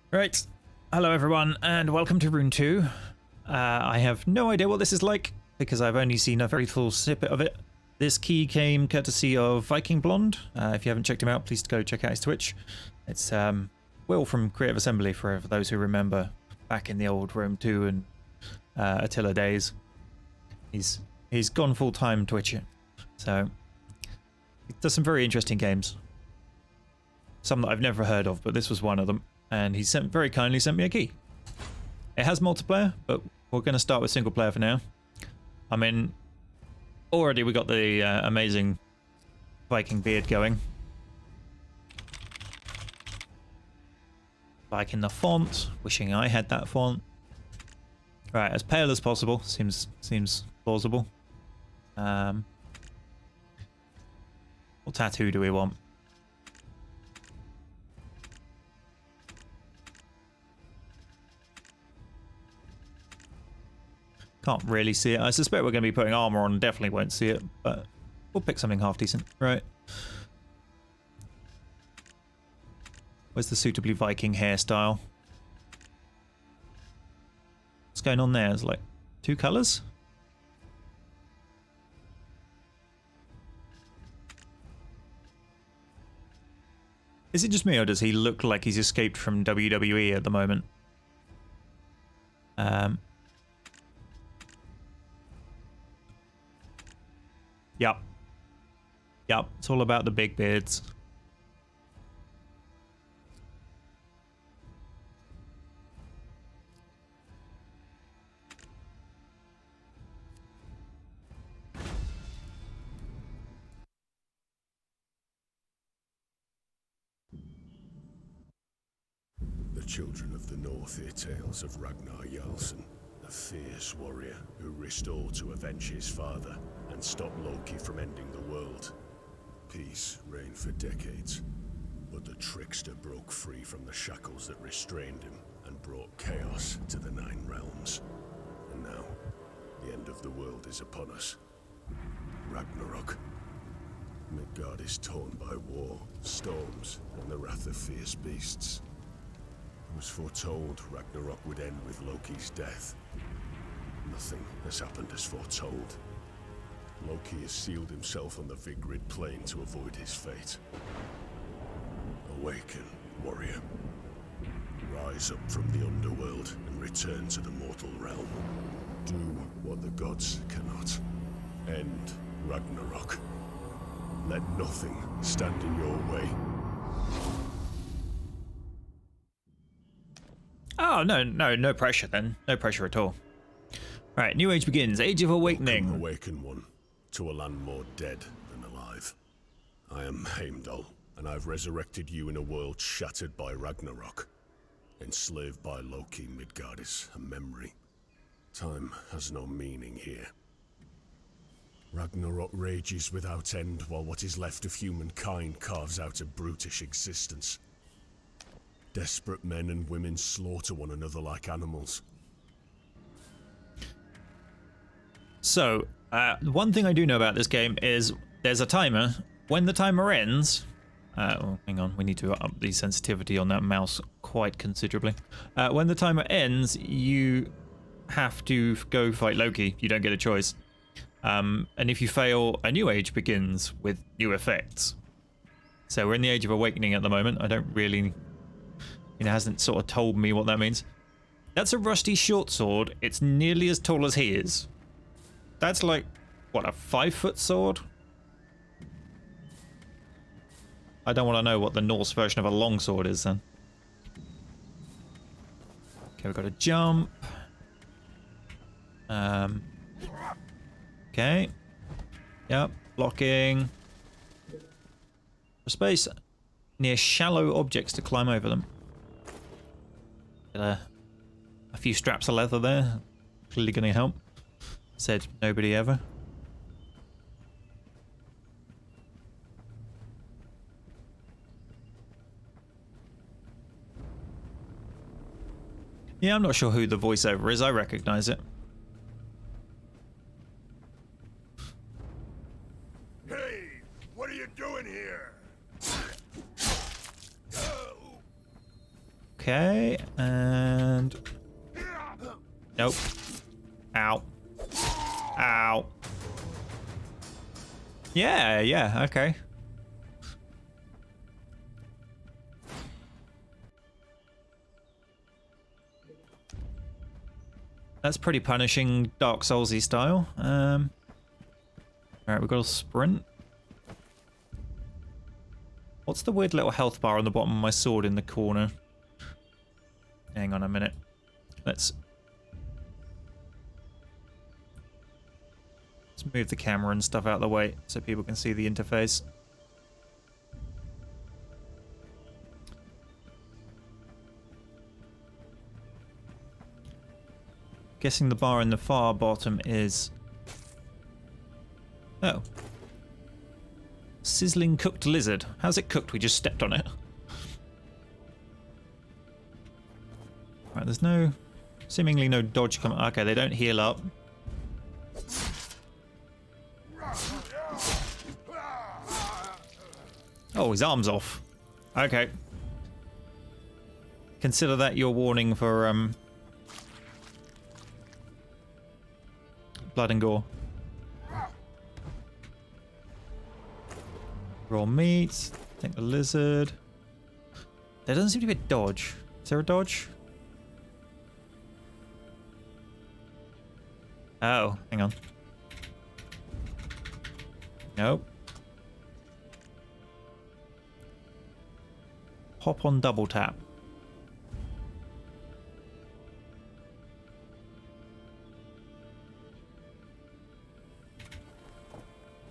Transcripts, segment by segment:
Right, hello everyone and welcome to Rune 2. I have no idea what this is like because I've only seen a very full snippet of it. This key came courtesy of Viking Blonde. If you haven't checked him out, please go check out his Twitch. It's Will from Creative Assembly for those who remember back in the old Rome 2 and Attila days. He's gone full-time Twitcher, so he does some very interesting games. Some that I've never heard of, but this was one of them. And he very kindly sent me a key. It has multiplayer, but we're going to start with single player for now. I mean, already we got the amazing Viking beard going. Liking the font, wishing I had that font. Right, as pale as possible, seems plausible. What tattoo do we want? Can't really see it. I suspect we're going to be putting armor on, definitely won't see it, but we'll pick something half decent. Right. Where's the suitably Viking hairstyle? What's going on there? It's like two colours? Is it just me or does he look like he's escaped from WWE at the moment? Yep, it's all about the big beards. The children of the North hear tales of Ragnar Jarlsson, a fierce warrior who risked all to avenge his father and stop Loki from ending the world. Peace reigned for decades, but the trickster broke free from the shackles that restrained him and brought chaos to the Nine Realms. And now, the end of the world is upon us. Ragnarok. Midgard is torn by war, storms, and the wrath of fierce beasts. It was foretold Ragnarok would end with Loki's death. Nothing has happened as foretold. Loki has sealed himself on the Vigrid plane to avoid his fate. Awaken, warrior. Rise up from the underworld and return to the mortal realm. Do what the gods cannot. End Ragnarok. Let nothing stand in your way. Oh, no pressure then. No pressure at all. Right, New Age begins. Age of Awakening. Welcome, awaken one, to a land more dead than alive. I am Heimdall, and I've resurrected you in a world shattered by Ragnarok. Enslaved by Loki, Midgard is a memory. Time has no meaning here. Ragnarok rages without end while what is left of humankind carves out a brutish existence. Desperate men and women slaughter one another like animals. So, one thing I do know about this game is there's a timer. When the timer ends... oh, hang on, we need to up the sensitivity on that mouse quite considerably. When the timer ends, you have to go fight Loki. You don't get a choice. And if you fail, a new age begins with new effects. So we're in the Age of Awakening at the moment. I don't really... It hasn't sort of told me what that means. That's a rusty short sword. It's nearly as tall as he is. That's like, what, a 5-foot sword? I don't want to know what the Norse version of a long sword is then. Okay, we've got to jump. Okay. Yep, blocking. For space near shallow objects to climb over them. Get a few straps of leather there. Clearly going to help. Said nobody ever. Yeah, I'm not sure who the voiceover is. I recognize it. Hey, what are you doing here? Okay, and... Nope. Ow. Ow. Yeah, okay. That's pretty punishing Dark Soulsy style. Alright, we've got a sprint. What's the weird little health bar on the bottom of my sword in the corner? Hang on a minute. Let's move the camera and stuff out of the way so people can see the interface. Guessing the bar in the far bottom is... Oh. Sizzling cooked lizard. How's it cooked? We just stepped on it. Right, there's no... Seemingly no dodge coming... Okay, they don't heal up. Oh, his arm's off. Okay. Consider that your warning for, blood and gore. Raw meat. Take the lizard. There doesn't seem to be a dodge. Is there a dodge? Oh, hang on. Nope. Hop on double tap.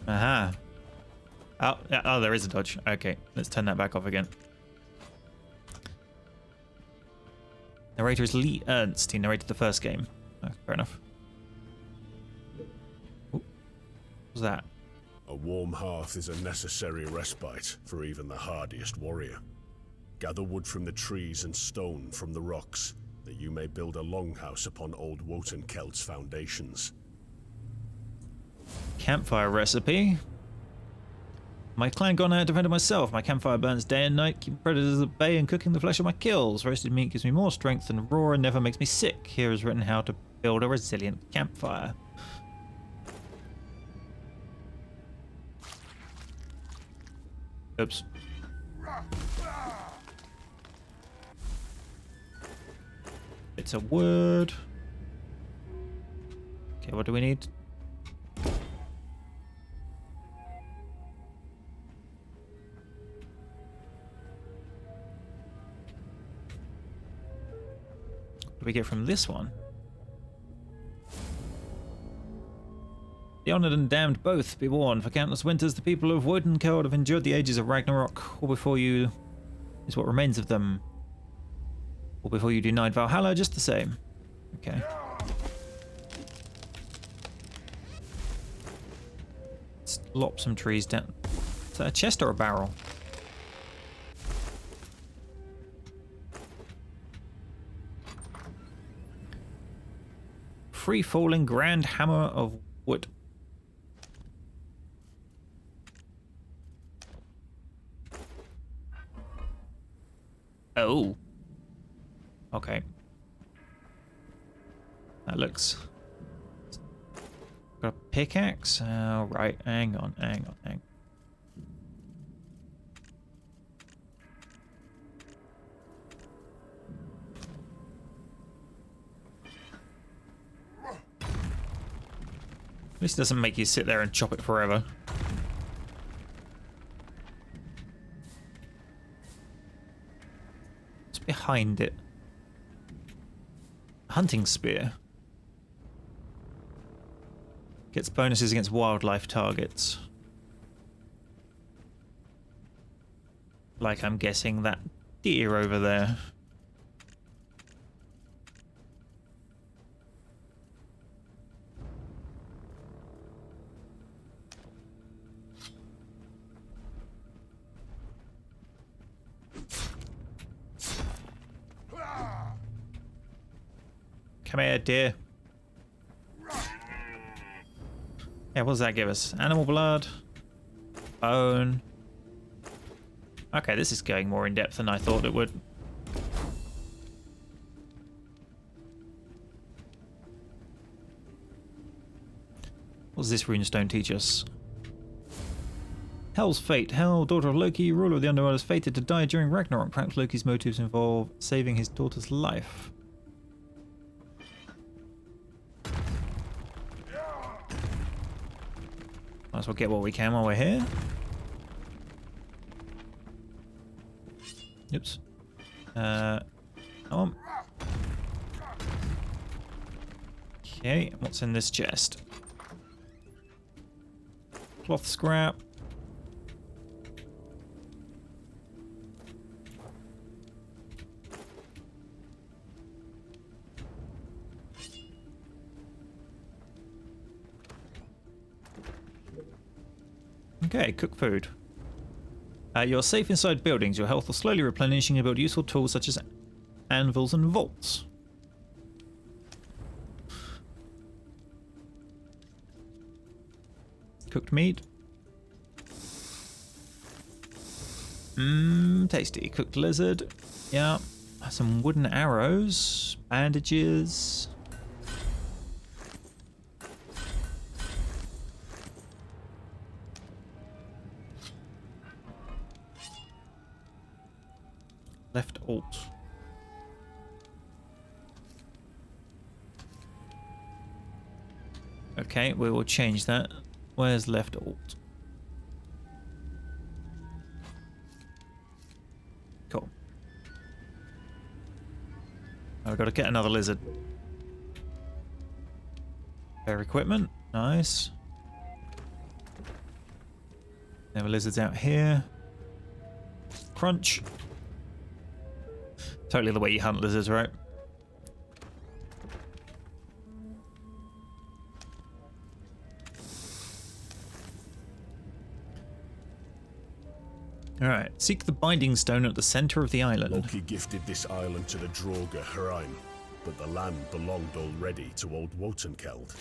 Aha. Oh, yeah, oh, there is a dodge. Okay, let's turn that back off again. Narrator is Lee Ernst. He narrated the first game. Oh, fair enough. Ooh. What was that? A warm hearth is a necessary respite for even the hardiest warrior. Gather wood from the trees and stone from the rocks, that you may build a longhouse upon old Wotan Kelt's foundations. Campfire recipe. My clan gone out defended myself. My campfire burns day and night, keeping predators at bay and cooking the flesh of my kills. Roasted meat gives me more strength than raw and never makes me sick. Here is written how to build a resilient campfire. Oops. It's a word. Okay, what do we need? What do we get from this one? The honoured and damned both be warned. For countless winters, the people of Wodenkeld have endured the ages of Ragnarok. All before you is what remains of them. All before you denied Valhalla, just the same. Okay. Let's lop some trees down. Is that a chest or a barrel? Free-falling grand hammer of wood. Oh. Okay. That looks... Got a pickaxe? Oh, right. Hang on. At least it doesn't make you sit there and chop it forever. What's behind it? Hunting spear. Gets bonuses against wildlife targets. Like I'm guessing that deer over there. Come here, dear. Yeah, what does that give us? Animal blood. Bone. Okay, this is going more in depth than I thought it would. What does this runestone teach us? Hel's fate. Hel, daughter of Loki, ruler of the underworld, is fated to die during Ragnarok. Perhaps Loki's motives involve saving his daughter's life. Might as well get what we can while we're here. Oops. Come on. Okay, what's in this chest? Cloth scrap. Okay, cook food. You're safe inside buildings. Your health will slowly replenish and you build useful tools such as anvils and vaults. Cooked meat. Mmm, tasty. Cooked lizard. Yeah. Some wooden arrows. Bandages. Left alt. Okay, we will change that. Where's left alt? Cool. I've got to get another lizard. Fair equipment. Nice. There were lizards out here. Crunch. Totally the way you hunt lizards, right? Alright, seek the binding stone at the center of the island. Loki gifted this island to the Droga Hreim, but the land belonged already to old Wotankeld.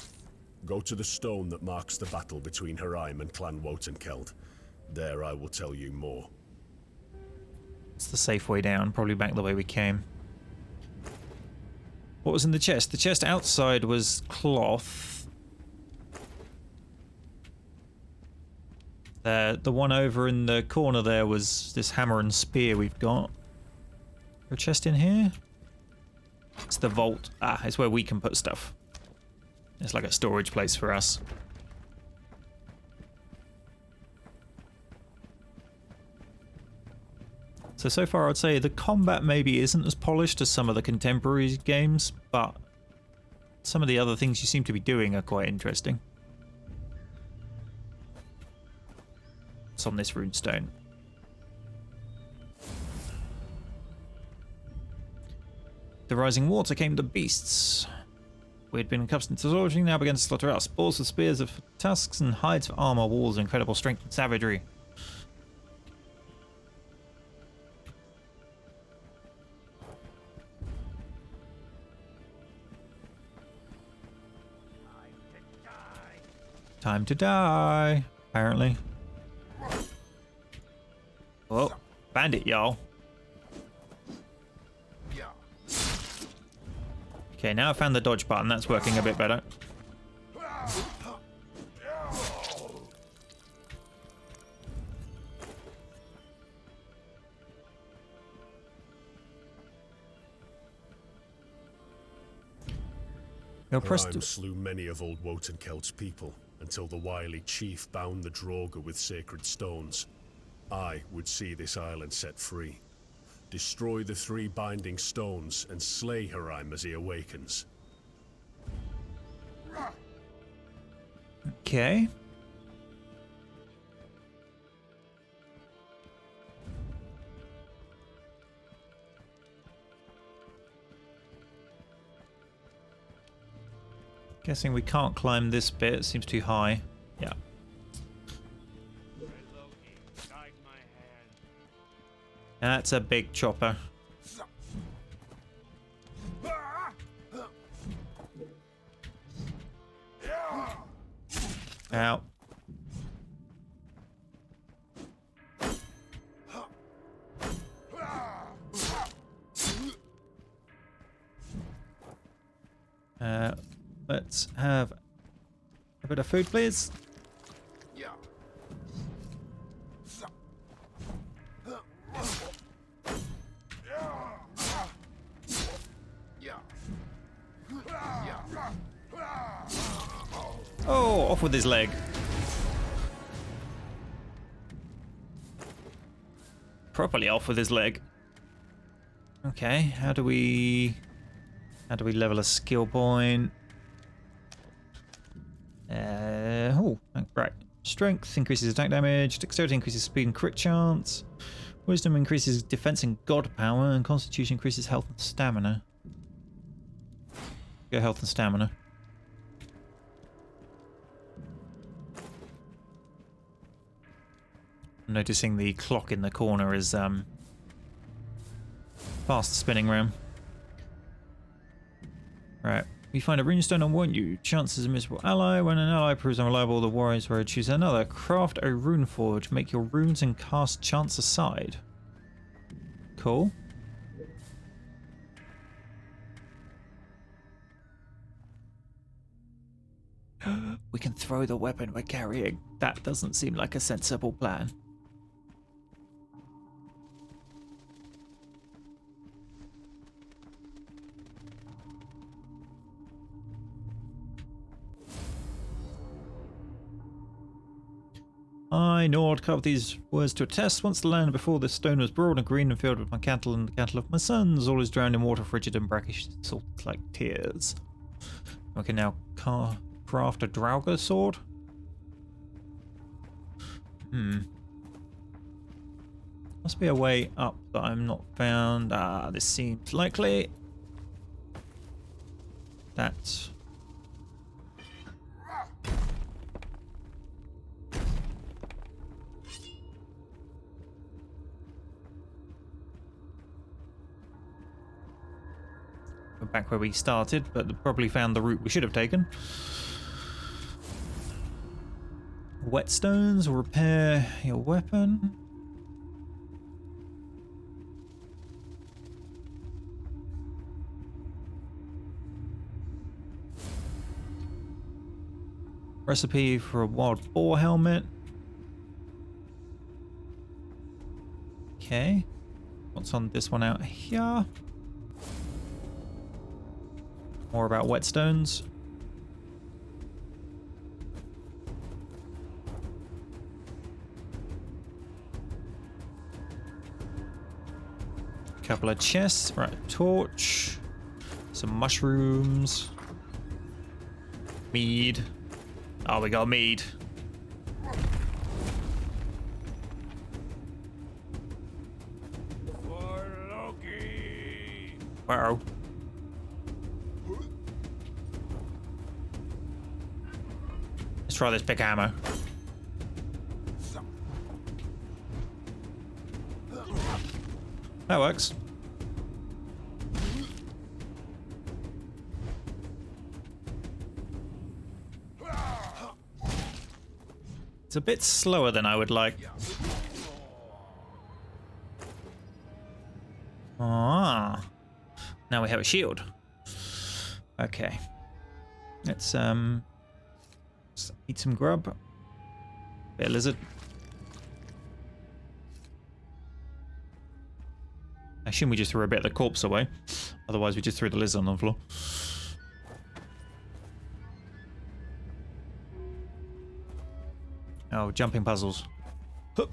Go to the stone that marks the battle between Hreim and Clan Wotankeld. There I will tell you more. It's the safe way down, probably back the way we came. What was in the chest? The chest outside was cloth. The one over in the corner there was this hammer and spear we've got. Is there a chest in here? It's the vault. Ah, it's where we can put stuff. It's like a storage place for us. So far I'd say the combat maybe isn't as polished as some of the contemporary games, but some of the other things you seem to be doing are quite interesting. What's on this runestone? The rising water came the beasts. We had been accustomed to slaughtering, now began to slaughter us. Balls with spears of tusks and hides of armor, walls of incredible strength and savagery. Time to die, apparently. Oh, bandit, y'all. Okay, now I found the dodge button. That's working a bit better. Hreim slew many of old Wotankeld's people, until the wily chief bound the Droga with sacred stones. I would see this island set free. Destroy the 3 binding stones and slay Hreim as he awakens. Okay. Guessing we can't climb this bit, it seems too high. Yeah. That's a big chopper. Ow. Let's have A bit of food, please. Oh, off with his leg. Properly off with his leg. Okay, how do we level a skill point? Oh, right. Strength increases attack damage, dexterity increases speed and crit chance, wisdom increases defense and god power, and constitution increases health and stamina. Go health and stamina. Noticing the clock in the corner is fast spinning round. Right. You find a runestone and won't you? Chance is a miserable ally. When an ally proves unreliable, the warriors will choose another. Craft a rune forge. Make your runes and cast chance aside. Cool. We can throw the weapon we're carrying. That doesn't seem like a sensible plan. I, Nord, carved these words to attest. Once the land before this stone was broad and green and filled with my cattle and the cattle of my sons. All is drowned in water, frigid and brackish, salt like tears. We can now craft a Draugr sword. Must be a way up that I'm not found. Ah, this seems likely. That's... We're back where we started, but probably found the route we should have taken. Whetstones will repair your weapon. Recipe for a wild boar helmet. Okay. What's on this one out here? More about whetstones. Couple of chests. Right, torch. Some mushrooms. Mead. Oh, we got mead. For Loki. Wow. Let's try this big hammer. That works. It's a bit slower than I would like. Ah. Now we have a shield. Okay. Let's eat some grub. Bit of lizard. I assume we just threw a bit of the corpse away. Otherwise we just threw the lizard on the floor. Oh, jumping puzzles. Huh.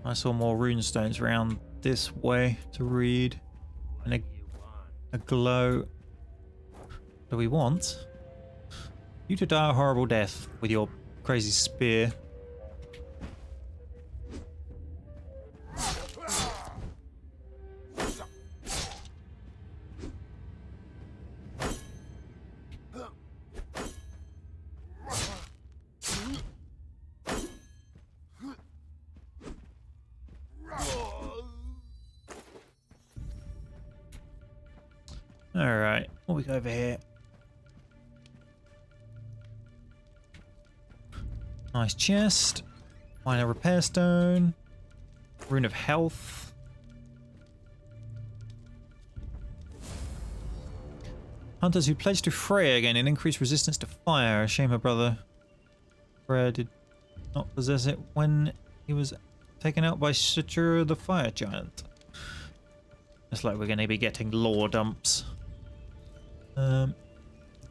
I saw more runestones around this way to read. And a glow. What do we want? You to die a horrible death with your crazy spear. Alright, what we got over here? Nice chest. Minor repair stone. Rune of health. Hunters who pledged to Freya gain an increased resistance to fire. A shame her brother Freya did not possess it when he was taken out by Suture the fire giant. Looks like we're going to be getting lore dumps.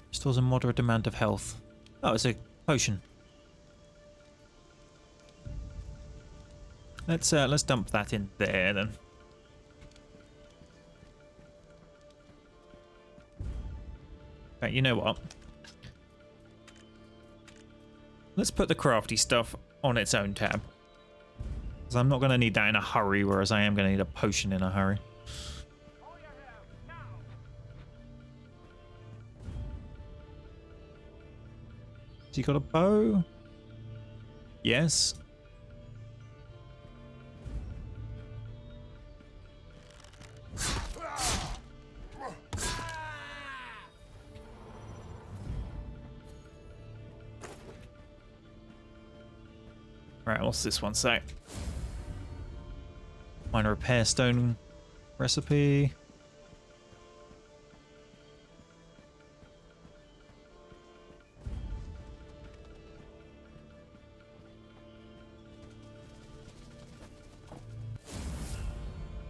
Restores a moderate amount of health. Oh, it's a potion. Let's dump that in there then. Right, you know what? Let's put the crafty stuff on its own tab. Because I'm not going to need that in a hurry, whereas I am going to need a potion in a hurry. Has he got a bow? Yes. Right, what's this one say? Minor repair stone recipe.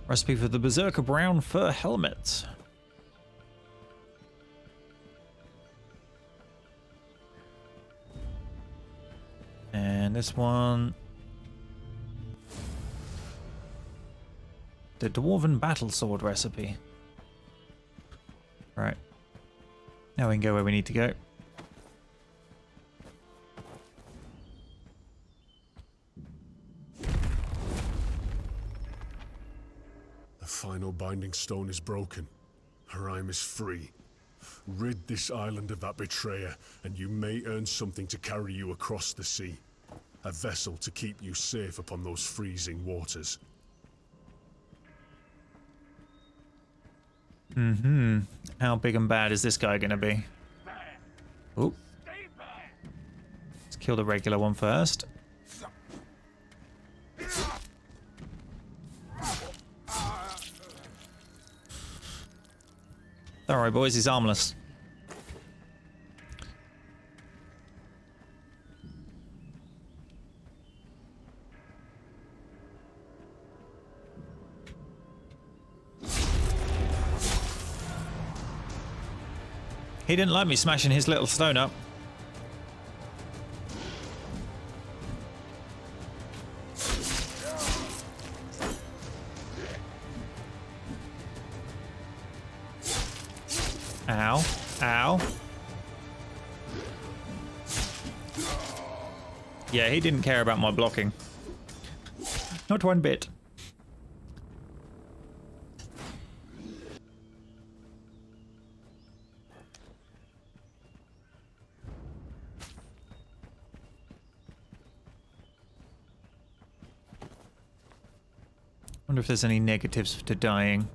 Recipe for the Berserker Brown Fur Helmet. And this one. The Dwarven Battle Sword recipe. Right. Now we can go where we need to go. The final binding stone is broken. Harime is free. Rid this island of that betrayer, and you may earn something to carry you across the sea. A vessel to keep you safe upon those freezing waters. Mm-hmm. How big and bad is this guy gonna be? Oop. Let's kill the regular one first. Alright boys, he's armless. He didn't like me smashing his little stone up. Ow. Ow. Yeah, he didn't care about my blocking. Not one bit. Wonder if there's any negatives to dying.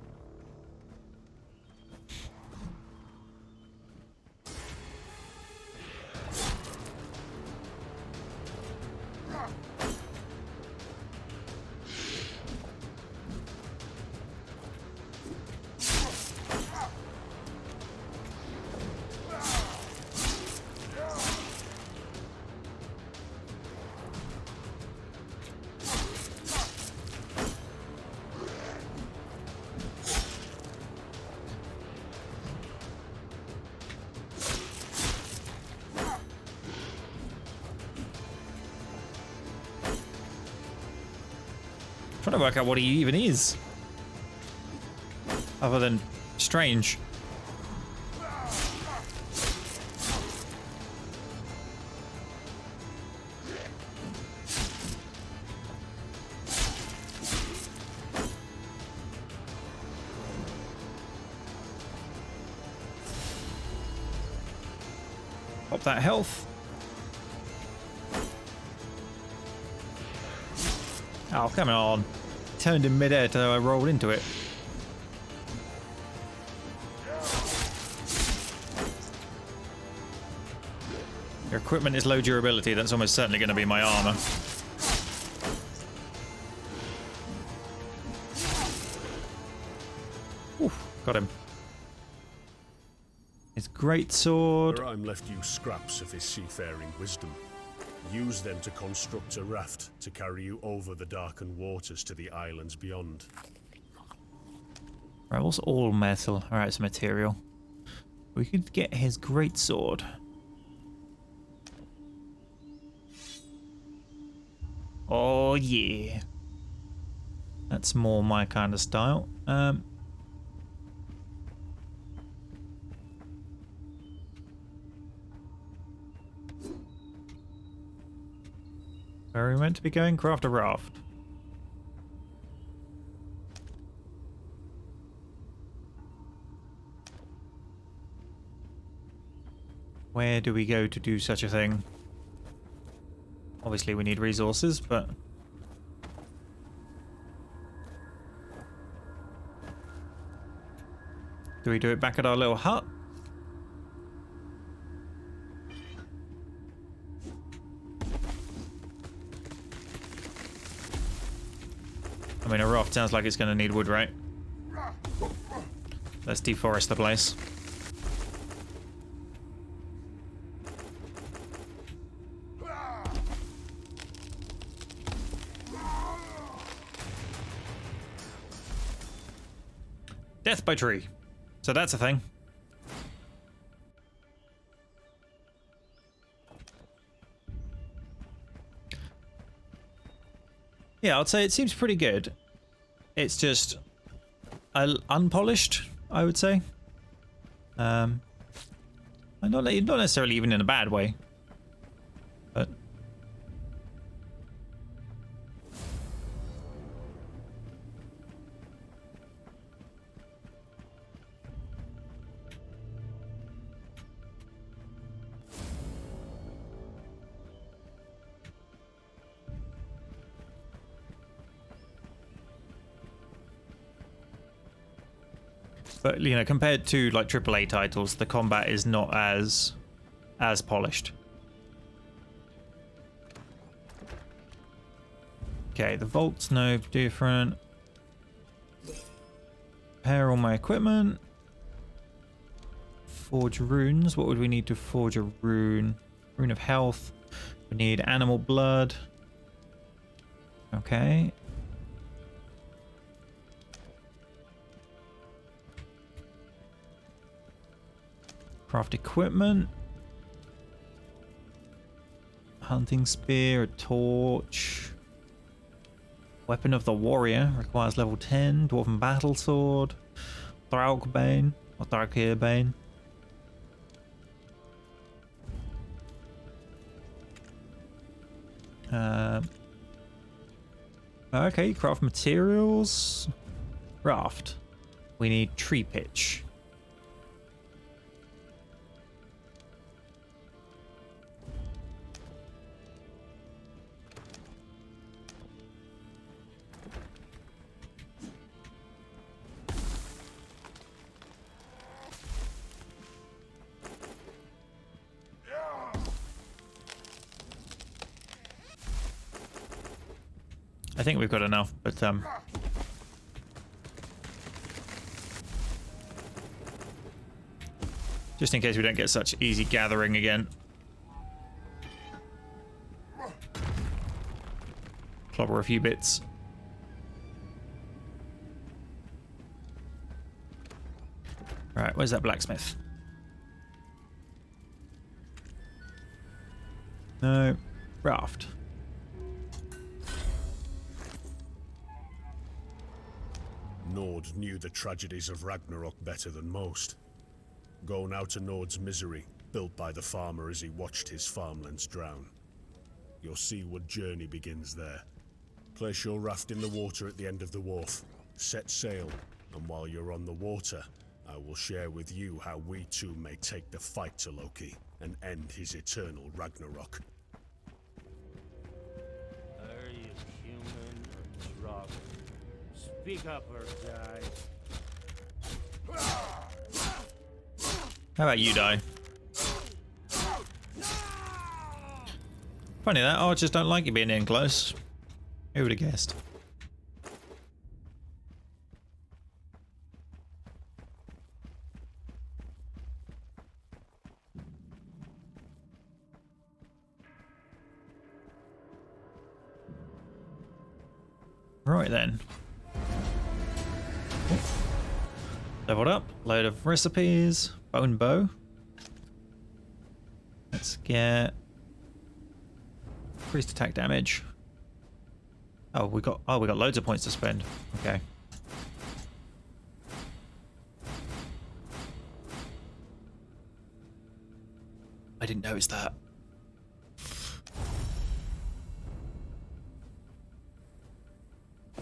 Trying to work out what he even is. Other than strange. Pop that health. Oh, come on. Turned in midair till I rolled into it. Your equipment is low durability. That's almost certainly going to be my armor. Oof, got him. His great sword. Rime left you scraps of his seafaring wisdom. Use them to construct a raft to carry you over the darkened waters to the islands beyond. Right, what's all metal? Alright, it's material. We could get his great sword. Oh yeah. That's more my kind of style. Where are we meant to be going? Craft a raft. Where do we go to do such a thing? Obviously we need resources, but... do we do it back at our little hut? I mean, a raft sounds like it's going to need wood, right? Let's deforest the place. Death by tree. So that's a thing. Yeah, I'd say it seems pretty good. It's just unpolished, I would say. Not necessarily even in a bad way, but you know, compared to like AAA titles, the combat is not as polished. Okay, the vault's no different. Repair all my equipment. Forge runes. What would we need to forge a rune? Rune of health. We need animal blood. Okay. Craft equipment. Hunting spear, a torch. Weapon of the warrior requires level 10. Dwarven battle sword. Thraulbane or Tharkirbane. Okay, craft materials. Raft. We need tree pitch. I think we've got enough, but just in case we don't get such easy gathering again. Clobber a few bits. Right, where's that blacksmith? No. Raft. Nord knew the tragedies of Ragnarok better than most. Go now to Nord's misery, built by the farmer as he watched his farmlands drown. Your seaward journey begins there. Place your raft in the water at the end of the wharf. Set sail, and while you're on the water, I will share with you how we too may take the fight to Loki and end his eternal Ragnarok. Are you human or drug? Speak up or die. How about you die? Funny that, archers don't like you being in close. Who would have guessed? Right then. Leveled up, load of recipes, bone bow. Let's get increased attack damage. Oh, we got loads of points to spend. Okay. I didn't notice that.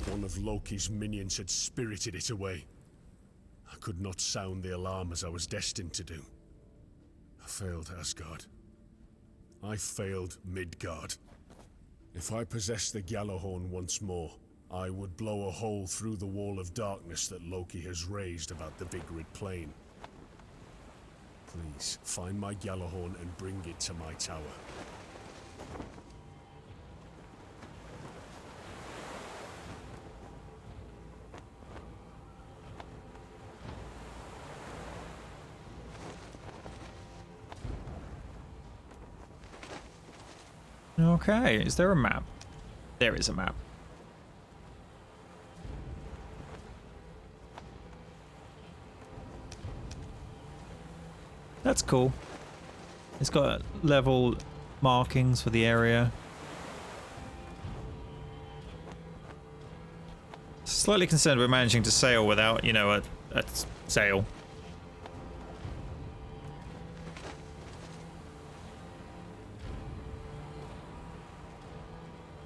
One of Loki's minions had spirited it away. I could not sound the alarm as I was destined to do. I failed Asgard. I failed Midgard. If I possessed the Gjallarhorn once more, I would blow a hole through the wall of darkness that Loki has raised about the Vigrid Plain. Please, find my Gjallarhorn and bring it to my tower. Okay, is there a map? There is a map. That's cool. It's got level markings for the area. Slightly concerned we're managing to sail without, you know, a sail.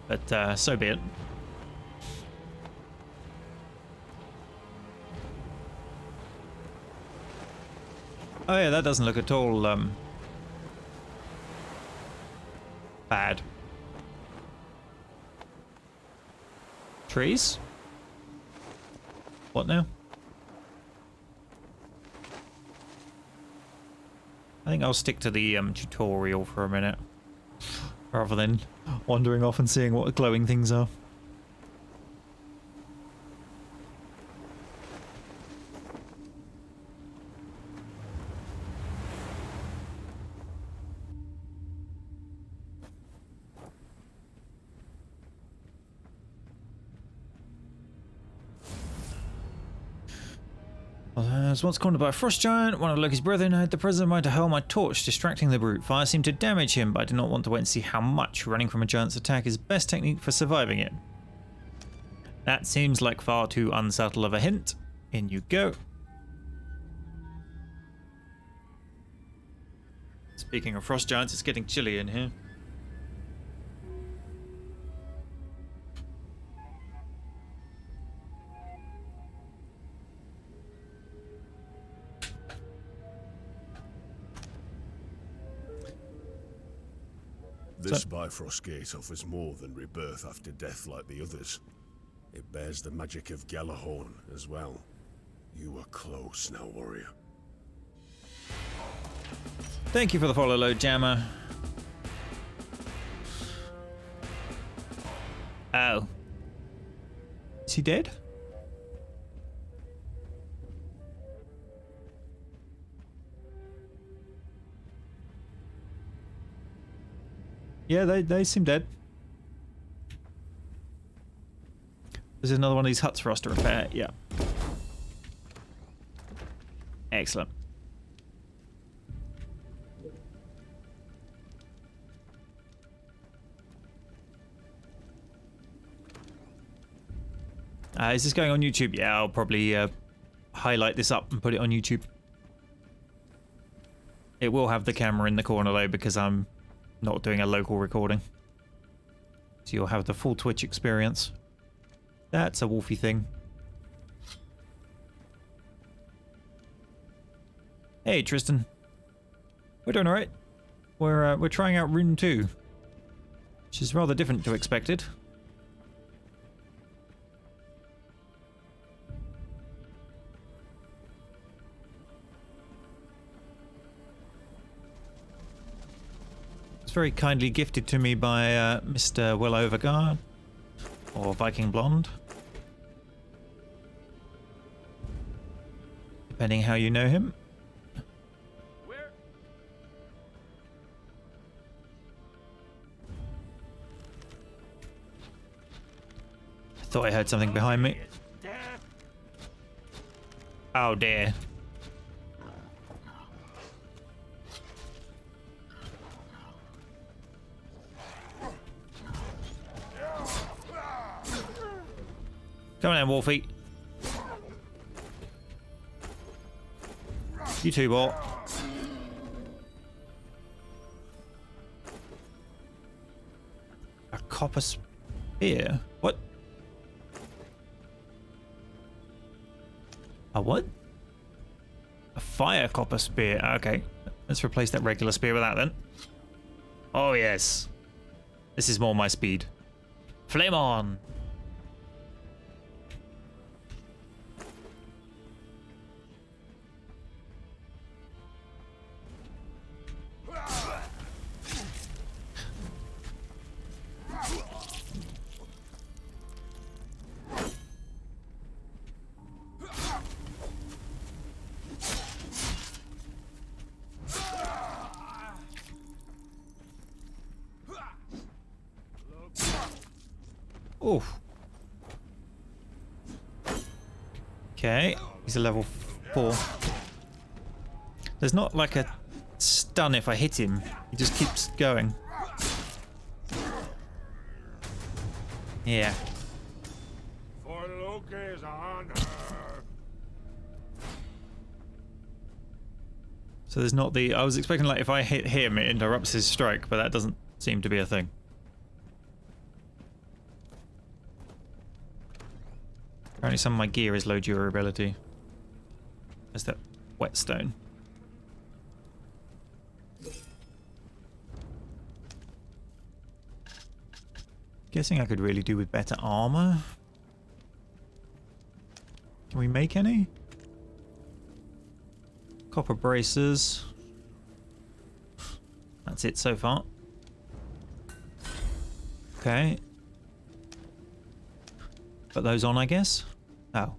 But so be it. Oh yeah, that doesn't look at all bad. Trees? What now? I think I'll stick to the tutorial for a minute, rather than wandering off and seeing what glowing things are. I was once cornered by a frost giant. One of Loki's brethren had the presence of mind to hurl my torch, distracting the brute. Fire seemed to damage him, but I did not want to wait and see how much. Running from a giant's attack is best technique for surviving it. That seems like far too unsubtle of a hint. In you go. Speaking of frost giants, it's getting chilly in here. This Bifrost Gate offers more than rebirth after death like the others. It bears the magic of Gjallarhorn as well. You are close now, warrior. Thank you for the follow, Load Jammer. Oh. Is he dead? Yeah, they seem dead. There's another one of these huts for us to repair. Yeah. Excellent. Is this going on YouTube? Yeah, I'll probably highlight this up and put it on YouTube. It will have the camera in the corner though, because I'm not doing a local recording. So you'll have the full Twitch experience. That's a wolfy thing. Hey Tristan. We're doing alright. We're trying out Rune 2. Which is rather different to expected. It's very kindly gifted to me by Mr. Will Overguard, or Viking Blonde, depending how you know him. Where? I thought I heard something behind me. Oh dear. Come on then, Wolfie. You too, boy. A copper spear? What? A what? A fire copper spear. Okay. Let's replace that regular spear with that then. Oh yes. This is more my speed. Flame on! Oof. Okay, he's a level 4. There's not like a stun if I hit him. He just keeps going. Yeah. For Loki's honor. So there's not the... I was expecting like if I hit him it interrupts his strike, but that doesn't seem to be a thing. Apparently some of my gear is low durability. There's that whetstone. Guessing I could really do with better armor. Can we make any? Copper bracers. That's it so far. Okay. Put those on, I guess. Oh.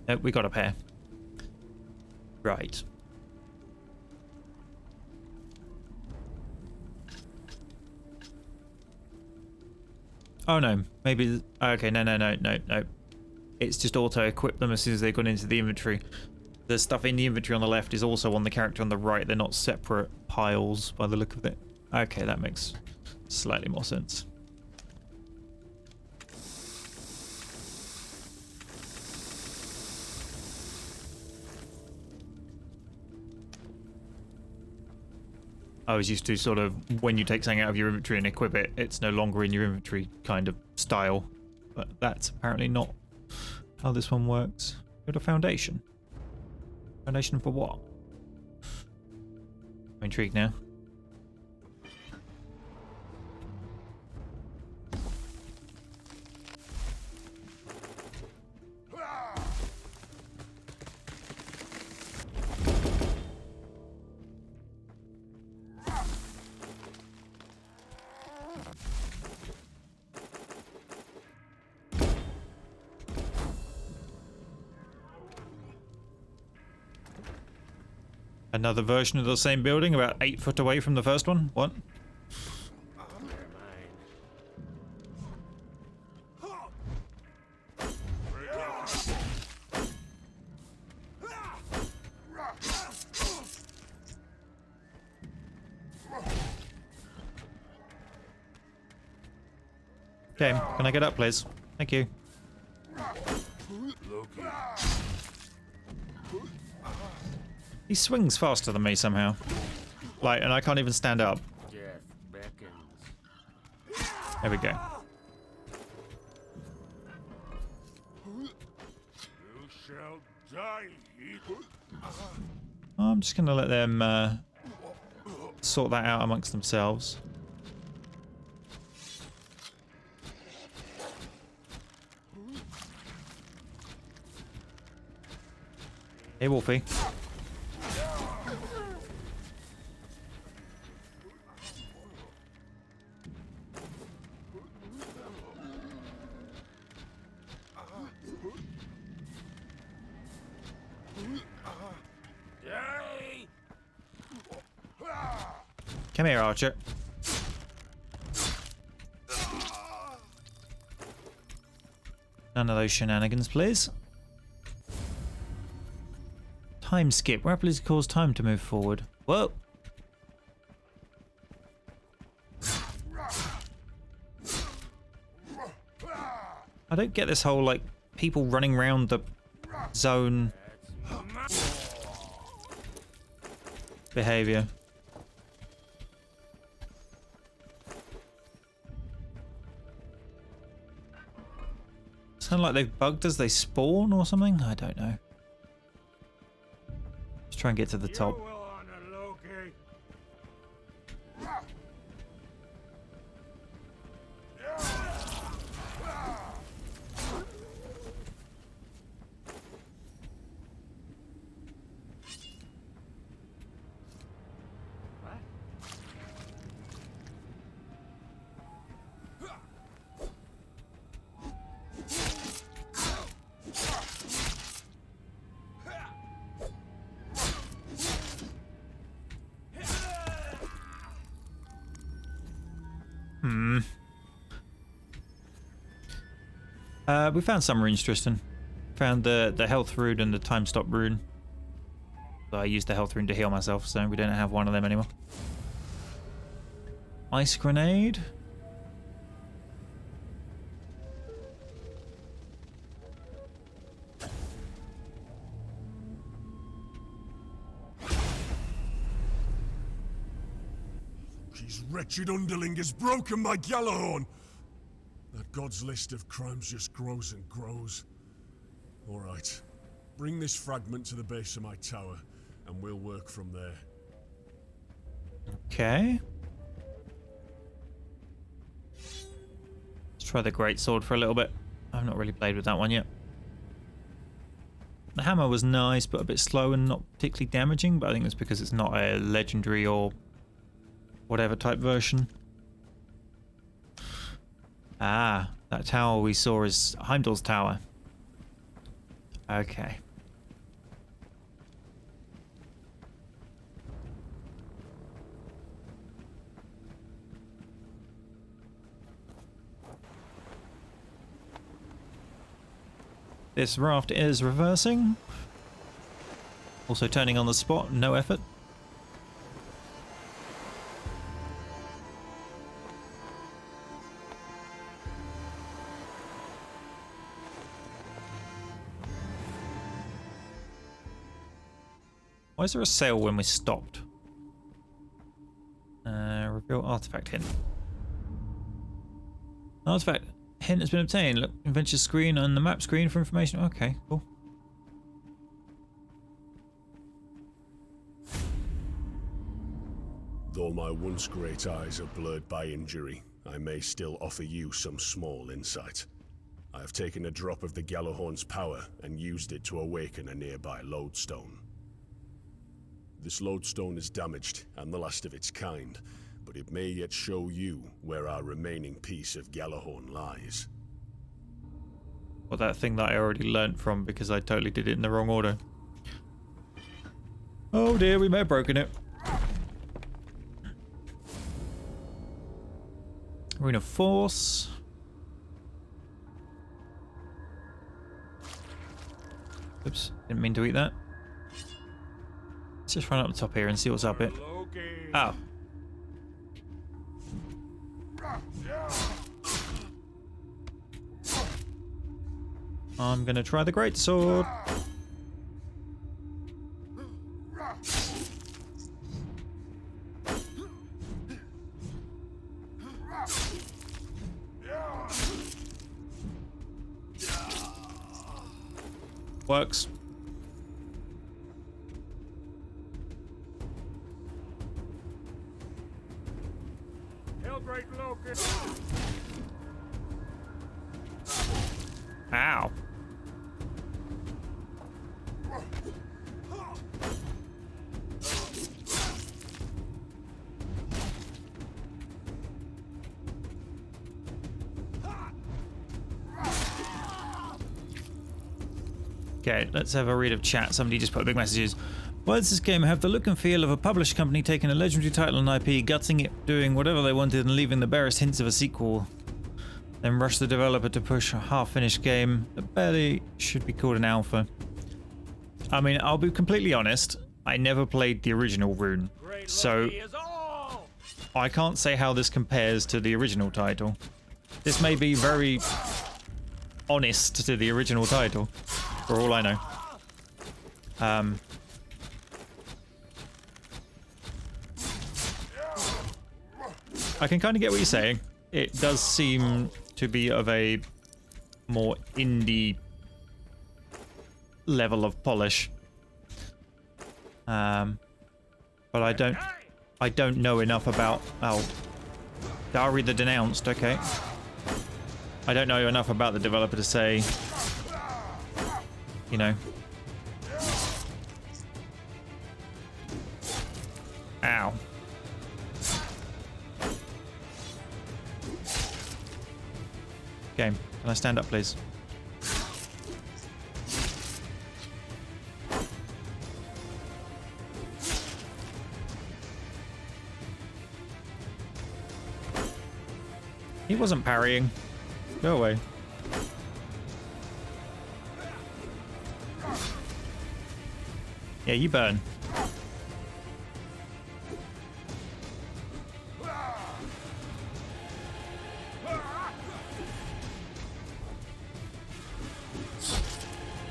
Nope, we got a pair. Right. Oh no, maybe... Okay, no. It's just auto-equip them as soon as they've gone into the inventory. The stuff in the inventory on the left is also on the character on the right. They're not separate piles by the look of it. Okay, that makes slightly more sense. I was used to sort of, when you take something out of your inventory and equip it, it's no longer in your inventory kind of style. But that's apparently not how this one works. Got a foundation. Foundation for what? I'm intrigued now. Another version of the same building, about 8 foot away from the first one? What? Okay, can I get up, please? Thank you. He swings faster than me somehow. Like, and I can't even stand up. Death beckons. There we go. You shall die. I'm just gonna let them sort that out amongst themselves. Hey, Wolfie. Come here, Archer. None of those shenanigans, please. Time skip. Rapidly cause time to move forward. Whoa. I don't get this whole, like, people running around the zone behavior. It's kind of like they've bugged as they spawn or something. I don't know. Let's try and get to the top. We found some runes, Tristan. Found the health rune and the time stop rune. So I used the health rune to heal myself, so we don't have one of them anymore. Ice grenade. His wretched underling has broken my Gjallarhorn! That god's list of crimes just grows and grows. Alright, bring this fragment to the base of my tower, and we'll work from there. Okay. Let's try the greatsword for a little bit. I've not really played with that one yet. The hammer was nice, but a bit slow and not particularly damaging, but I think it's because it's not a legendary or whatever type version. Ah, that tower we saw is Heimdall's tower. Okay. This raft is reversing. Also turning on the spot, no effort. Why is there a sail when we stopped? Reveal artifact hint. Artifact hint has been obtained. Look, adventure screen and the map screen for information. Okay, cool. Though my once great eyes are blurred by injury, I may still offer you some small insight. I have taken a drop of the Gjallarhorn's power and used it to awaken a nearby lodestone. This lodestone is damaged and the last of its kind, but it may yet show you where our remaining piece of Gjallarhorn lies. Well, that thing that I already learnt from because I totally did it in the wrong order. Oh dear, we may have broken it. Rune of Force. Oops, didn't mean to eat that. Let's just run up the top here and see what's up it. Oh. I'm gonna try the greatsword. Works. Ow. Okay, let's have a read of chat. Somebody just put big messages. Why does this game have the look and feel of a published company taking a legendary title and IP, gutting it, doing whatever they wanted and leaving the barest hints of a sequel? Then rush the developer to push a half-finished game that barely should be called an alpha. I mean, I'll be completely honest, I never played the original Rune, so I can't say how this compares to the original title. This may be very honest to the original title, for all I know. I can kind of get what you're saying. It does seem to be of a more indie level of polish. But I don't know enough about... Oh, Dari the Denounced, okay. I don't know enough about the developer to say, you know. Ow. Game, can I stand up, please? He wasn't parrying. Go away. Yeah, you burn.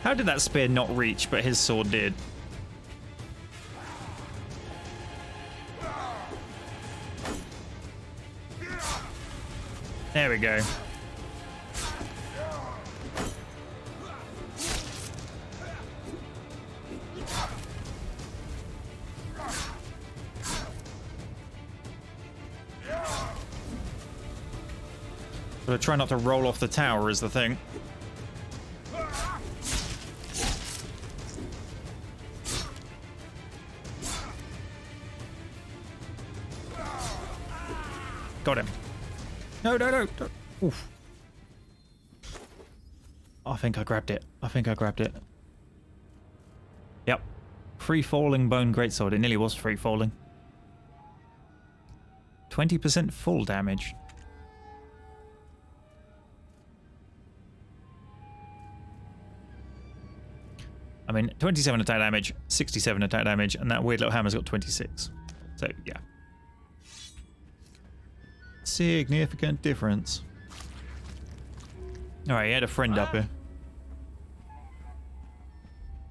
How did that spear not reach, but his sword did? There we go. But I try not to roll off the tower is the thing. Got him. No, no, no. Don't. Oof. I think I grabbed it. I think I grabbed it. Yep. Free falling bone greatsword. It nearly was free falling. 20% full damage. I mean, 27 attack damage, 67 attack damage, and that weird little hammer's got 26. So, yeah. Significant difference. Alright, he had a friend up here.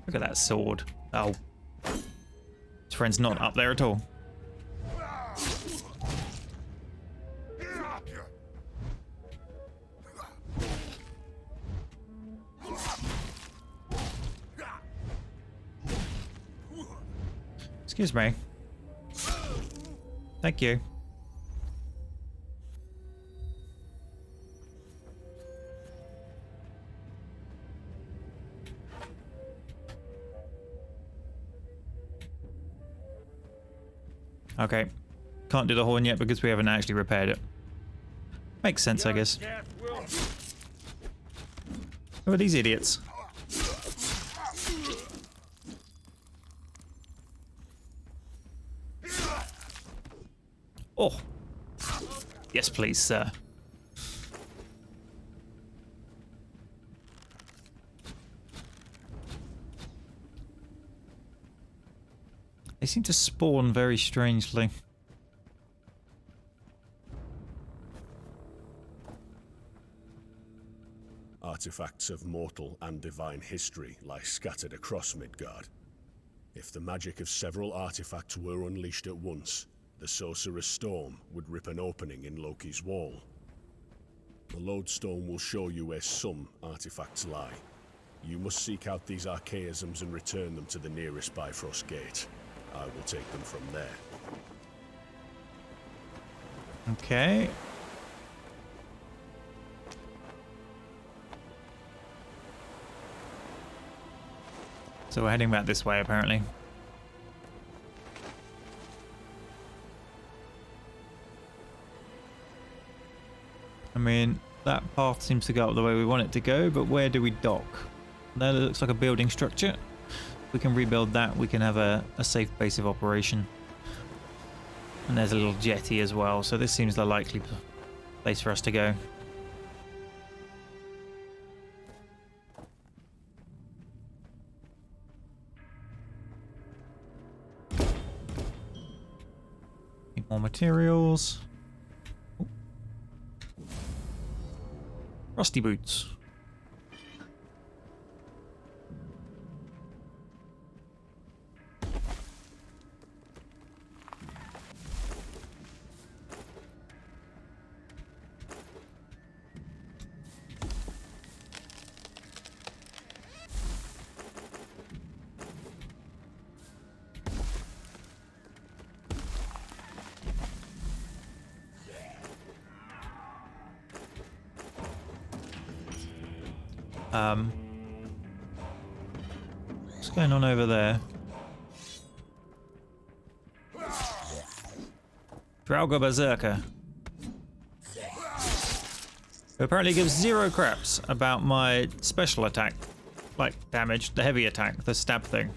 Look at that sword. Oh. His friend's not up there at all. Excuse me. Thank you. Okay. Can't do the horn yet because we haven't actually repaired it. Makes sense, I guess. Who are these idiots? Oh. Yes, please, sir. They seem to spawn very strangely. Artifacts of mortal and divine history lie scattered across Midgard. If the magic of several artifacts were unleashed at once, the Sorcerer's Storm would rip an opening in Loki's wall. The lodestone will show you where some artifacts lie. You must seek out these archaisms and return them to the nearest Bifrost Gate. I will take them from there. Okay. So we're heading back this way, apparently. I mean, that path seems to go up the way we want it to go, but where do we dock? There looks like a building structure. we can rebuild that, we can have a safe base of operation. And there's a little jetty as well, so this seems the likely place for us to go. Need more materials. Ooh. Rusty boots. What's going on over there? Draugr Berserker. Who apparently gives 0 craps about my special attack. Like damage, the heavy attack, the stab thing.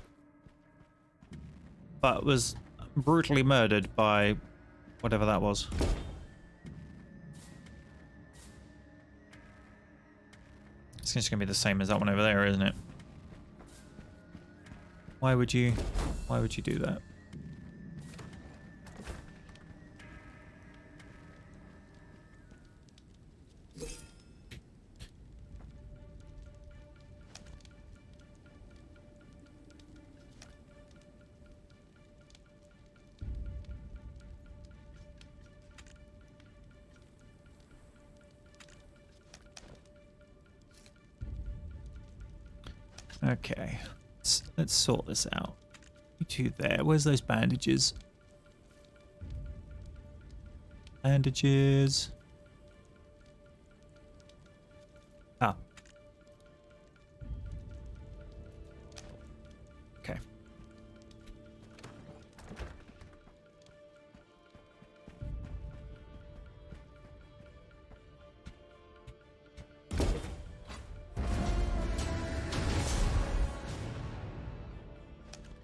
But was brutally murdered by whatever that was. It's just gonna be the same as that one over there, isn't it? Why would you do that? Okay, let's sort this out. You two there. Where's those bandages? Bandages. Ah. Okay.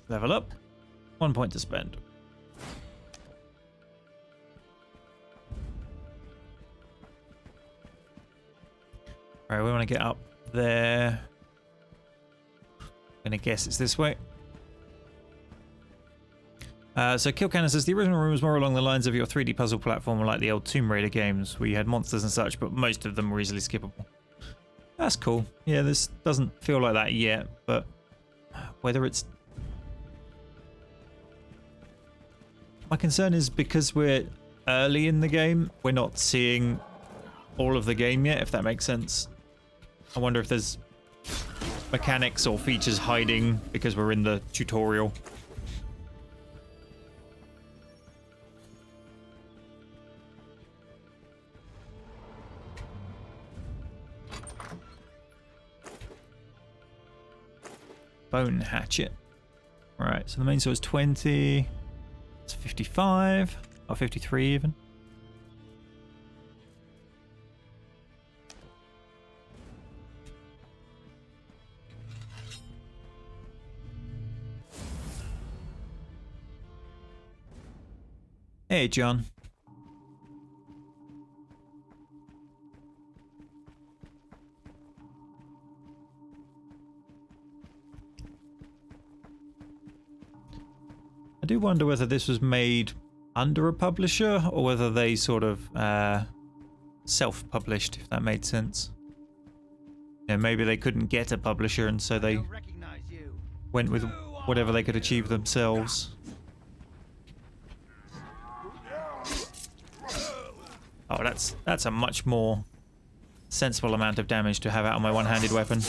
Level up. 1 point to spend. Alright, we want to get up there. Gonna guess it's this way. So Kilcannon says the original room was more along the lines of your 3D puzzle platform like the old Tomb Raider games, where you had monsters and such, but most of them were easily skippable. That's cool. Yeah, this doesn't feel like that yet, but whether it's... My concern is because we're early in the game, we're not seeing all of the game yet, if that makes sense. I wonder if there's mechanics or features hiding because we're in the tutorial. Bone hatchet. Right, so the main sword is 20. It's 55 or 53 even. Hey, John. I do wonder whether this was made under a publisher or whether they sort of self-published, if that made sense. You know, maybe they couldn't get a publisher and so they went with whatever they could achieve themselves. Oh, that's a much more sensible amount of damage to have out on my one-handed weapon.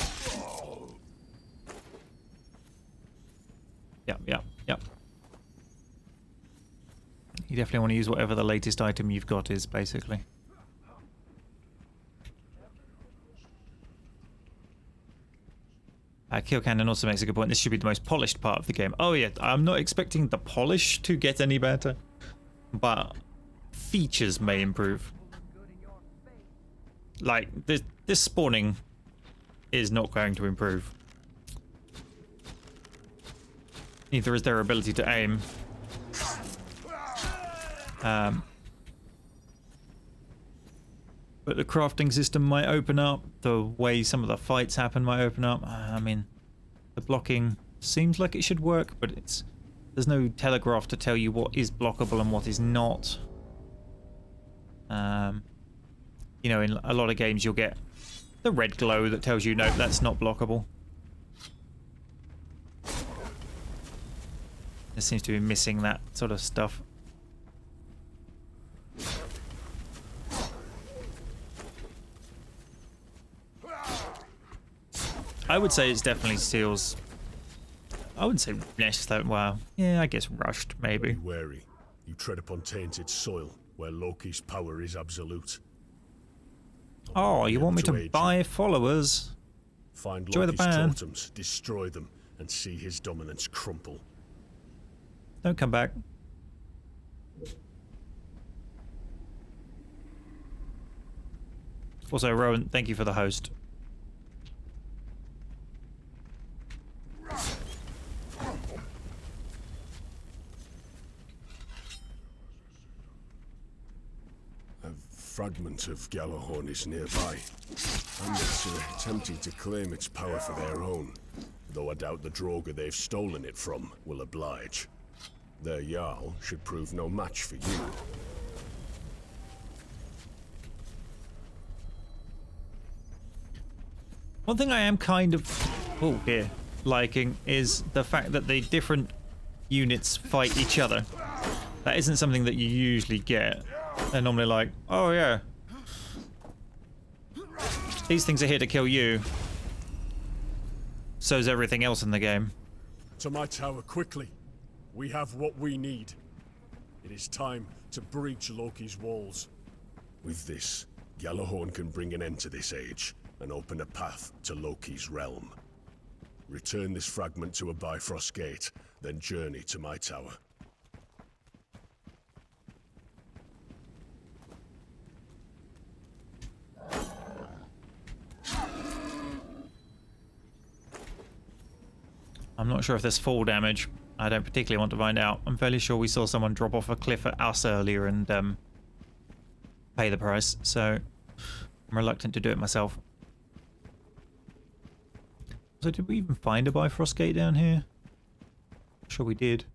Yep. You definitely want to use whatever the latest item you've got is, basically. Kilcannon also makes a good point. This should be the most polished part of the game. Oh yeah, I'm not expecting the polish to get any better, but features may improve. Like, this spawning is not going to improve. Neither is their ability to aim. But the crafting system might open up. The way some of the fights happen might open up. I mean, the blocking seems like it should work, but there's no telegraph to tell you what is blockable and what is not. You know, in a lot of games you'll get the red glow that tells you, no, that's not blockable. It seems to be missing that sort of stuff. I would say it's definitely Seal's. I wouldn't say necessarily. Well, yeah, I guess rushed, maybe. Be wary. You tread upon tainted soil, where Loki's power is absolute. Oh, you want me to buy followers? Find Enjoy the Loki's ban. totems, destroy them, and see his dominance crumple. Don't come back. Also, Rowan, thank you for the host. A fragment of Gjallarhorn is nearby, and it's attempting to claim its power for their own, though I doubt the Draugr they've stolen it from will oblige. Their Jarl should prove no match for you. One thing I am kind of liking is the fact that the different units fight each other. That isn't something that you usually get. They're normally like, oh yeah, these things are here to kill you. So's everything else in the game. To my tower, quickly. We have what we need. It is time to breach Loki's walls. With this, Gjallarhorn can bring an end to this age and open a path to Loki's realm. Return this fragment to a Bifrost gate, then journey to my tower. I'm not sure if there's fall damage. I don't particularly want to find out. I'm fairly sure we saw someone drop off a cliff at us earlier and pay the price, so I'm reluctant to do it myself. So did we even find a Bifrost gate down here? Sure we did.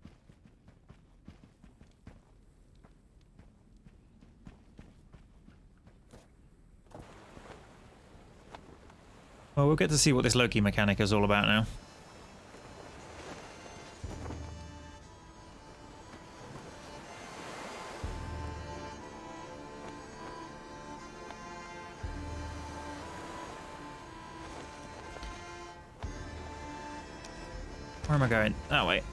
Well, we'll get to see what this Loki mechanic is all about now. Where am I going? Oh, wait.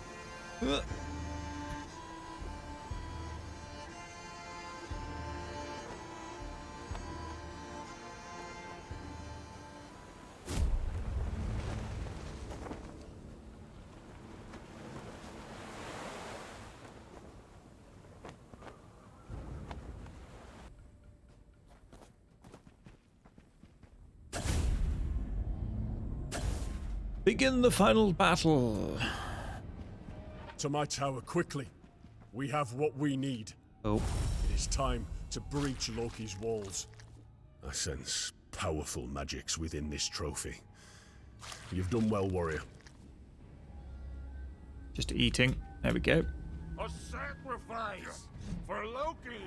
Begin the final battle. To my tower, quickly. We have what we need. Oh. It is time to breach Loki's walls. I sense powerful magics within this trophy. You've done well, warrior. Just eating. There we go. A sacrifice for Loki!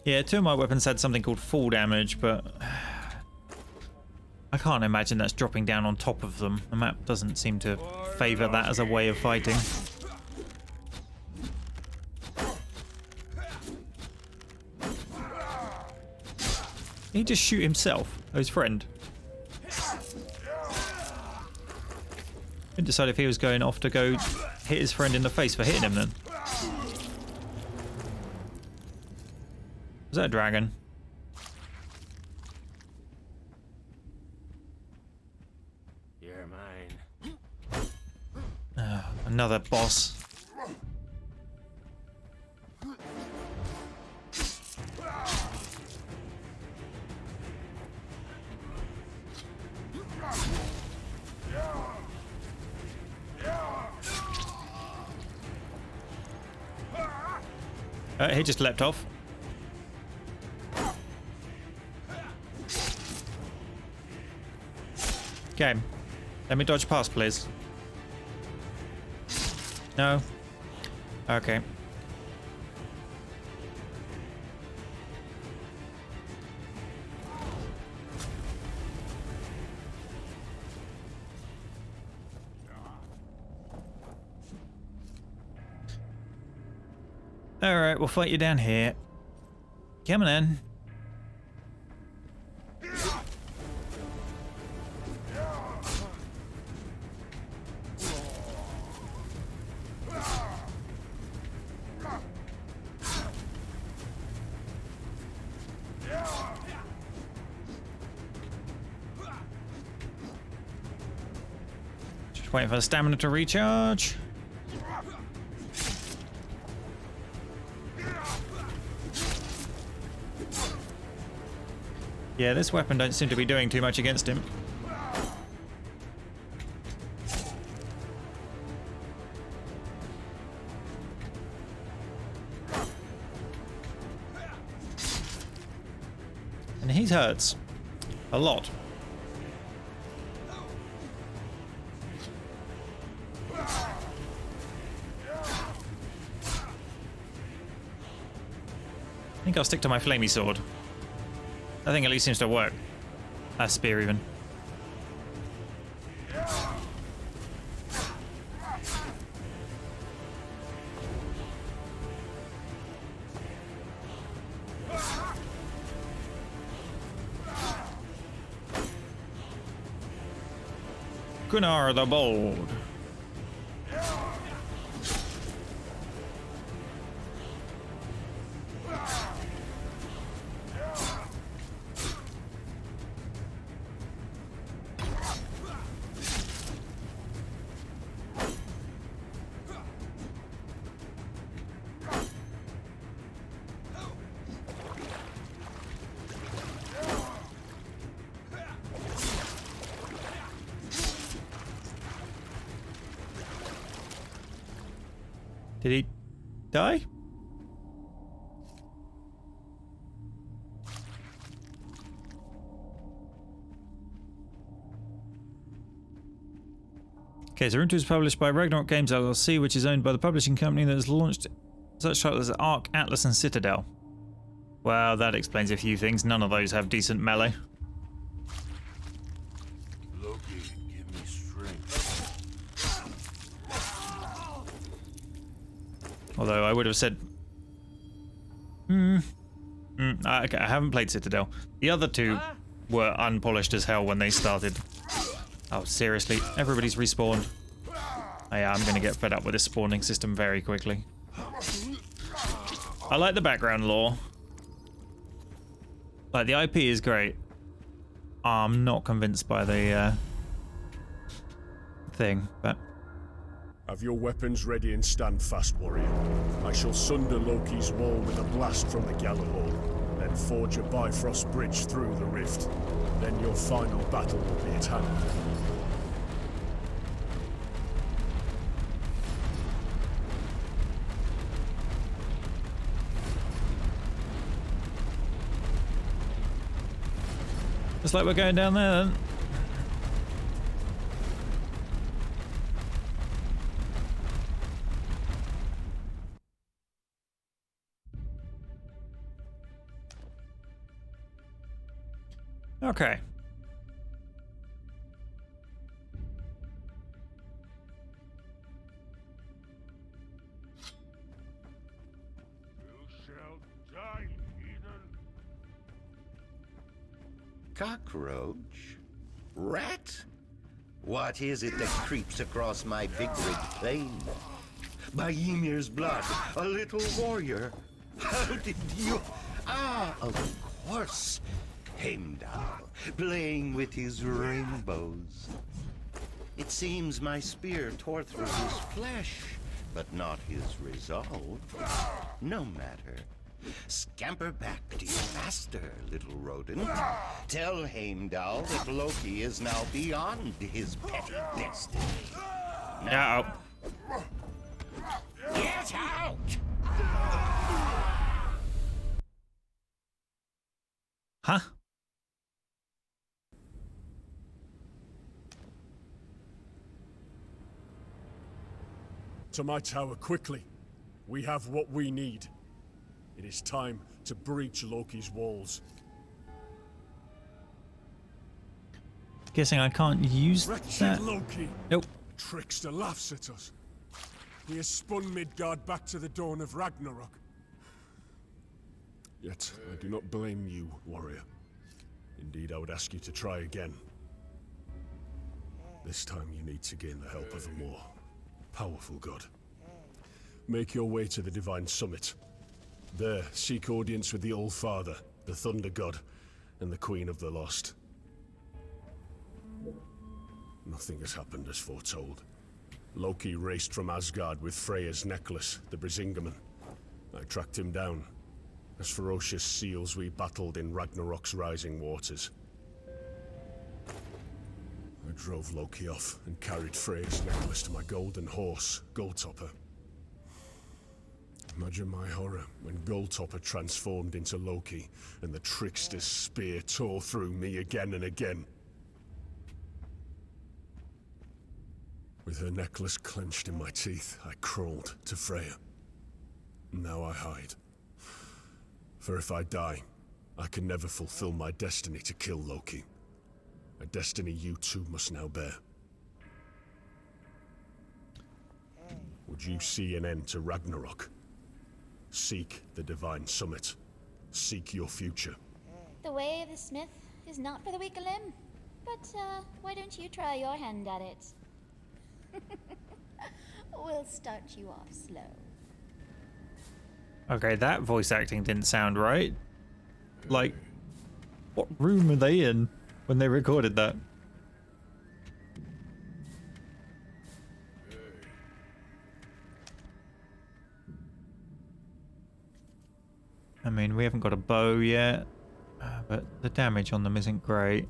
Yeah, two of my weapons had something called fall damage, but I can't imagine that's dropping down on top of them. The map doesn't seem to favour that as a way of fighting. Did he just shoot himself? Or his friend? Didn't decide if he was going off to go hit his friend in the face for hitting him then. Was that a dragon? You're mine. Another boss. He just leapt off. Okay. Let me dodge past, please. No? Okay. Alright, we'll fight you down here. Come on in. Just waiting for the stamina to recharge. Yeah, this weapon don't seem to be doing too much against him. And he hurts. A lot. I think I'll stick to my flamey sword. That thing at least seems to work. That spear even. Gunnar the Bold. Did he die? Okay, so Rune 2 is published by Ragnarok Games LLC, which is owned by the publishing company that has launched such titles as Ark, Atlas, and Citadel. Well, that explains a few things. None of those have decent melee. Loki, give me strength. Although I would have said... Okay, I haven't played Citadel. The other two were unpolished as hell when they started. Oh, seriously? Everybody's respawned. Oh, yeah, I'm going to get fed up with this spawning system very quickly. I like the background lore. Like, the IP is great. I'm not convinced by the thing, but... Have your weapons ready and stand fast, warrior. I shall sunder Loki's wall with a blast from the Gjallarhorn, then forge a Bifrost bridge through the rift. Then your final battle will be at hand. Looks like we're going down there then. Okay. You shall die, heathen. Cockroach? Rat? What is it that creeps across my big-rigged plane? By Ymir's blood, a little warrior. How did you... Ah, of course. Heimdall, playing with his rainbows. It seems my spear tore through his flesh, but not his resolve. No matter. Scamper back to your master, little rodent. Tell Heimdall that Loki is now beyond his petty destiny. Now. Get out! Huh? To my tower, quickly. We have what we need. It is time to breach Loki's walls. Guessing I can't use Wretched that. Loki! Nope. Trickster laughs at us. He has spun Midgard back to the dawn of Ragnarok. Yet, I do not blame you, warrior. Indeed, I would ask you to try again. This time you need to gain the help of a more powerful god. Make your way to the Divine Summit. There, seek audience with the All-Father, the Thunder God, and the Queen of the Lost. Nothing has happened as foretold. Loki raced from Asgard with Freya's necklace, the Brisingamen. I tracked him down. As ferocious seals we battled in Ragnarok's rising waters. I drove Loki off and carried Freya's necklace to my golden horse, Goldtopper. Imagine my horror when Goldtopper transformed into Loki and the trickster's spear tore through me again and again. With her necklace clenched in my teeth, I crawled to Freya. Now I hide. For if I die, I can never fulfill my destiny to kill Loki. A destiny you too must now bear. Would you see an end to Ragnarok? Seek the Divine Summit. Seek your future. The way of the smith is not for the weak of limb. But, why don't you try your hand at it? We'll start you off slow. Okay, that voice acting didn't sound right. Like, what room were they in when they recorded that? I mean, we haven't got a bow yet, but the damage on them isn't great.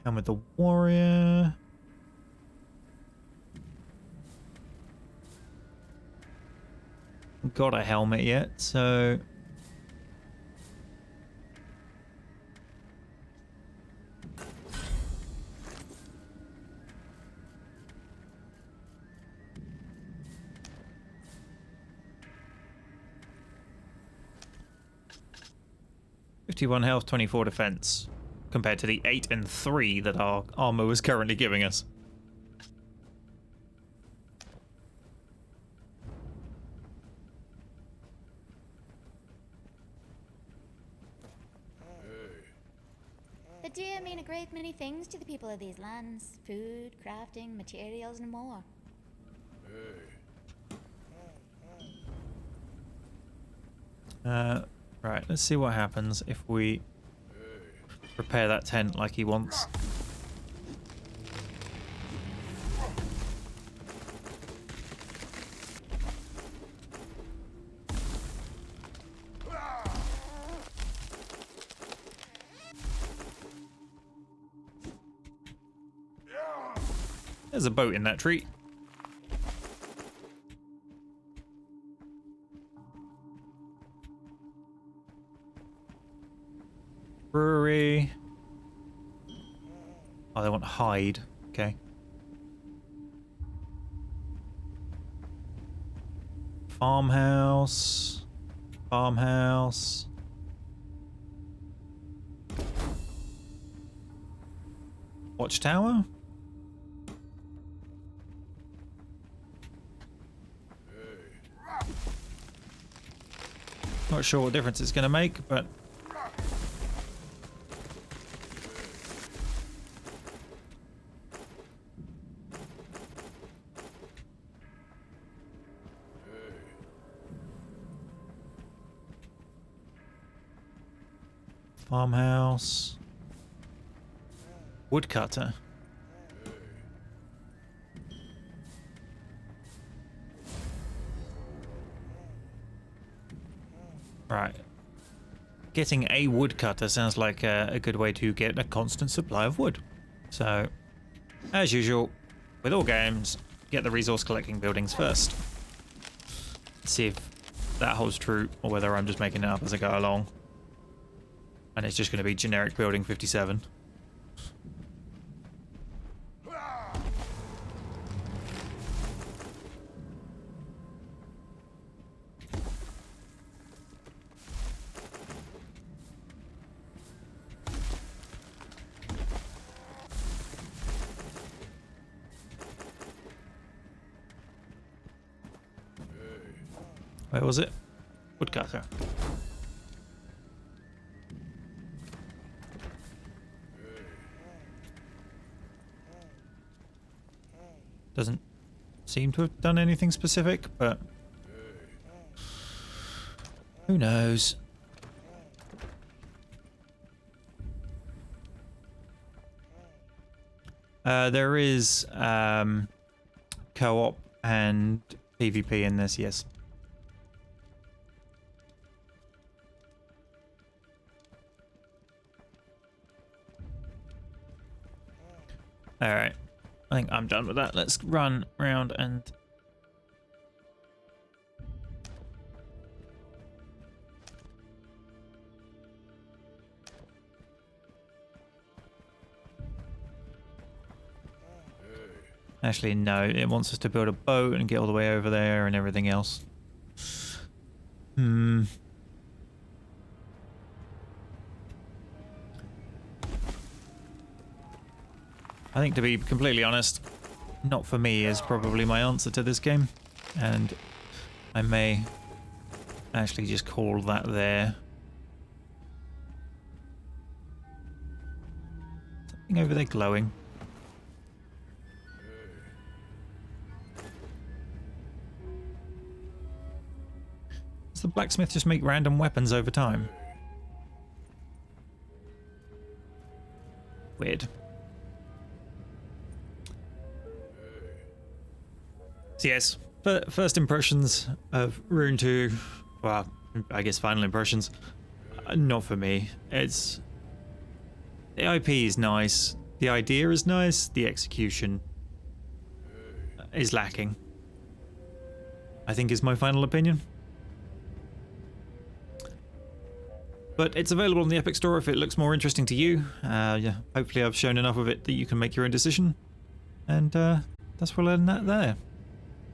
And with the warrior. Got a helmet yet, so. "51 health, 24 defense." Compared to the 8 and 3 that our armor was currently giving us. The deer mean a great many things to the people of these lands. Food, crafting, materials, and more. Right, let's see what happens if we repair that tent like he wants. There's a boat in that tree. Brewery. Oh, they want hide. Okay. Farmhouse. Farmhouse. Watchtower? Not sure what difference it's going to make, but Farmhouse. Woodcutter. Right. Getting a woodcutter sounds like a good way to get a constant supply of wood. So, as usual, with all games, get the resource collecting buildings first. See if that holds true, or whether I'm just making it up as I go along. And it's just going to be generic building 57. Where was it? Woodcutter. Doesn't seem to have done anything specific, but who knows? There is co-op and PvP in this, yes. Alright, I think I'm done with that. Let's run around and... Actually, no, it wants us to build a boat and get all the way over there and everything else. I think, to be completely honest, not for me is probably my answer to this game. And I may actually just call that there. Something over there glowing. Does the blacksmith just make random weapons over time? Weird. So yes, first impressions of Rune 2, well, I guess final impressions, not for me. It's... the IP is nice, the idea is nice, the execution is lacking, I think is my final opinion. But it's available on the Epic Store if it looks more interesting to you. Yeah, hopefully I've shown enough of it that you can make your own decision. And that's where we'll end that there.